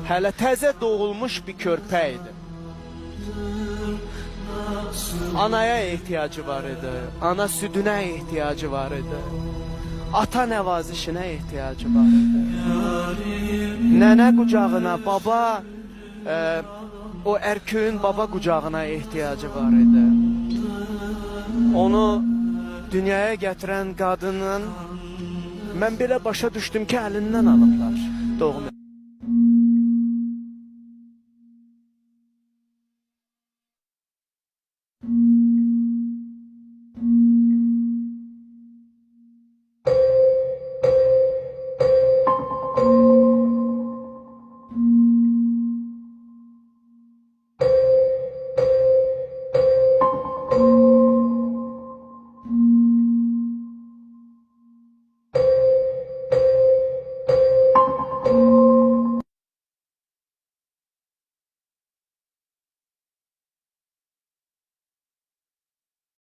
Hələ təzə doğulmuş bir körpə idi. Anaya ehtiyacı var idi. Ana südünə ehtiyacı var idi. Ata nəvazişinə ehtiyacı var idi. Nənə qucağına, baba, o erköyün baba qucağına ehtiyacı var idi. Onu dünyaya gətirən qadının mən belə başa düşdüm ki, əlindən alıblar doğum.